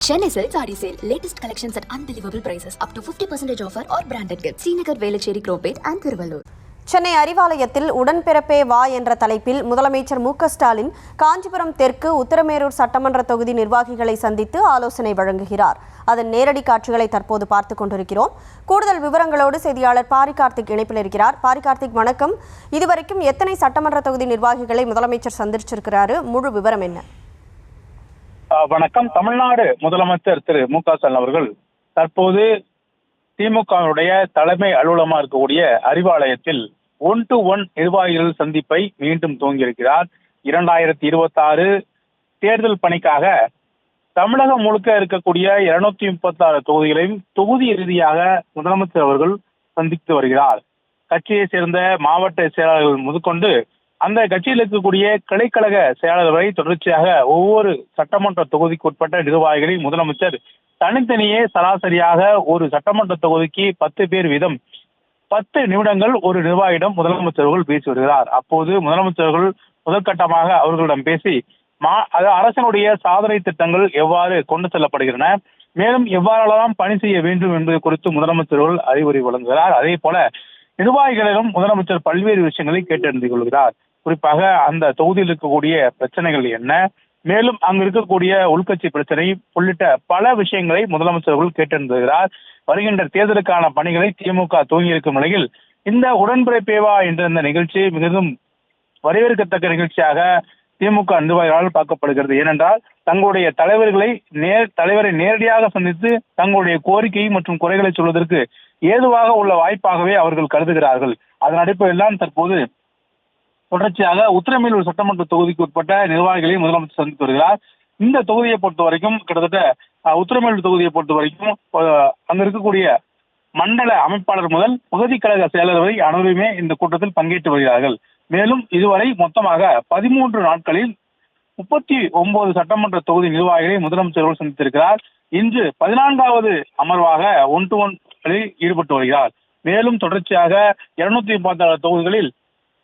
Chennai Silks Saree Sale. Latest collections at unbelievable prices. Up to 50% offer or branded gifts. Srinagar, Velachery, Cropate and Thiruvallur. Chennai அறிவாலயத்தில் உடன்பிறப்பே வா என்ற தலைப்பில் முதலமைச்சர் மு க ஸ்டாலின் காஞ்சிபுரம் தெற்கு உத்தரமேரூர் சட்டமன்ற தொகுதி நிர்வாகிகளை சந்தித்து ஆலோசனை வழங்குகிறார். அதன் நேரடி காட்சிகளை தற்போது பார்த்துக் கொண்டிருக்கிறோம். கூடுதல் விவரங்களோடு செய்தியாளர் பாரி கார்த்திக் இணைப்பில் இருக்கிறார். பாரி கார்த்திக், வணக்கம். இதுவரைக்கும் எத்தனை சட்டமன்ற தொகுதி நிர்வாகிகளை முதலமைச்சர் சந்திச்சிருக்கிறாரு? முழு விவரம் என்ன? வணக்கம். தமிழ்நாடு முதலமைச்சர் திரு மு க ஸ்டாலின் அவர்கள் தற்போது திமுகவுடைய தலைமை அலுவலகமாக இருக்கக்கூடிய அறிவாலயத்தில் 1-to-1 நிர்வாகிகள் சந்திப்பை மீண்டும் துவங்கியிருக்கிறார். 2026 தேர்தல் பணிக்காக தமிழகம் முழுக்க இருக்கக்கூடிய 236 தொகுதிகளையும் தொகுதி ரீதியாக முதலமைச்சர் அவர்கள் சந்தித்து வருகிறார். கட்சியை சேர்ந்த மாவட்ட செயலாளர்கள் முதற்கொண்டு அந்த கட்சியில் இருக்கக்கூடிய கிளைக்கழக செயலாளர்களை தொடர்ச்சியாக ஒவ்வொரு சட்டமன்ற தொகுதிக்கு உட்பட்ட நிர்வாகிகளை முதலமைச்சர் தனித்தனியே சராசரியாக ஒரு சட்டமன்ற தொகுதிக்கு 10 பேர் வீதம் 10 நிமிடங்கள் ஒரு நிர்வாகியிடம் முதலமைச்சர்கள் பேசி வருகிறார். அப்போது முதலமைச்சர்கள் முதற்கட்டமாக அவர்களிடம் பேசி அரசனுடைய சாதனை திட்டங்கள் எவ்வாறு கொண்டு செல்லப்படுகின்றன, மேலும் எவ்வாறெல்லாம் பணி செய்ய வேண்டும் என்பது குறித்து முதலமைச்சர்கள் அறிவுரை வழங்குகிறார். அதே போல நிர்வாகிகளிடம் முதலமைச்சர் பல்வேறு விஷயங்களை கேட்டறிந்து கொள்கிறார். குறிப்பாக அந்த தொகுதியில் இருக்கக்கூடிய பிரச்சனைகள் என்ன, மேலும் அங்கு இருக்கக்கூடிய உள்கட்சி பிரச்சனை உள்ளிட்ட பல விஷயங்களை முதலமைச்சர்கள் கேட்டறிந்துகிறார். வருகின்ற தேர்தலுக்கான பணிகளை திமுக துவங்கியிருக்கும் நிலையில் இந்த உடன்பிறப்பேவா என்ற இந்த நிகழ்ச்சி மிகவும் வரவேற்கத்தக்க நிகழ்ச்சியாக திமுக நிர்வாகிகளால் பார்க்கப்படுகிறது. ஏனென்றால் தங்களுடைய தலைவரை நேரடியாக சந்தித்து தங்களுடைய கோரிக்கை மற்றும் குறைகளை சொல்வதற்கு ஏதுவாக உள்ள வாய்ப்பாகவே அவர்கள் கருதுகிறார்கள். அதன் அடிப்படையில் தான் தற்போது தொடர்ச்சியாக உத்தரமேரூர் சட்டமன்ற தொகுதிக்கு உட்பட்ட நிர்வாகிகளை முதலமைச்சர் சந்தித்து வருகிறார். இந்த தொகுதியை பொறுத்த வரைக்கும் கிட்டத்தட்ட உத்தரமேரூர் தொகுதியை பொறுத்த வரைக்கும் அங்க இருக்கக்கூடிய மண்டல அமைப்பாளர் முதல் பகுதி கழக செயலர் வரை அனைவருமே இந்த கூட்டத்தில் பங்கேற்று வருகிறார்கள். மேலும் இதுவரை மொத்தமாக 13 நாட்களில் 39 சட்டமன்ற தொகுதி நிர்வாகிகளை முதலமைச்சர்கள் சந்தித்திருக்கிறார். இன்று 14வது அமர்வாக 1-to-1 ஈடுபட்டு வருகிறார். மேலும் தொடர்ச்சியாக 236 தொகுதிகளில்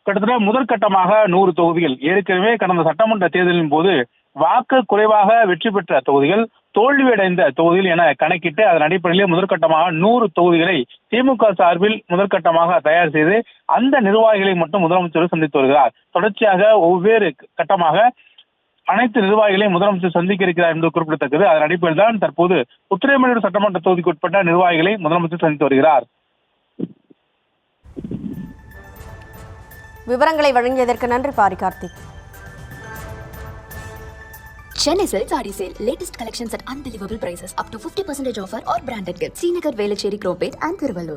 கிட்டத்தட்ட முதற்கட்டமாக 100 தொகுதிகள், ஏற்கனவே கடந்த சட்டமன்ற தேர்தலின் போது வாக்கு குறைவாக வெற்றி பெற்ற தொகுதிகள், தோல்வியடைந்த தொகுதிகள் என கணக்கிட்டு அதன் அடிப்படையிலே முதற்கட்டமாக 100 தொகுதிகளை திமுக சார்பில் முதற்கட்டமாக தயார் செய்து அந்த நிர்வாகிகளை மட்டும் முதலமைச்சர் சந்தித்து வருகிறார். தொடர்ச்சியாக ஒவ்வொரு கட்டமாக அனைத்து நிர்வாகிகளையும் முதலமைச்சர் சந்திக்க இருக்கிறார் என்பது குறிப்பிடத்தக்கது. அதன் அடிப்படையில் தான் தற்போது உத்தரமேரூர் சட்டமன்ற தொகுதிக்கு உட்பட்ட நிர்வாகிகளை முதலமைச்சர் சந்தித்து வருகிறார். விவரங்களை வழங்கியதற்கு நன்றி Pari Karthik. Chennai Silks Saree Sale. Latest collections at unbelievable prices. Up to 50% offer or branded gifts. Srinagar, Velachery, Cropate and Thiruvallur.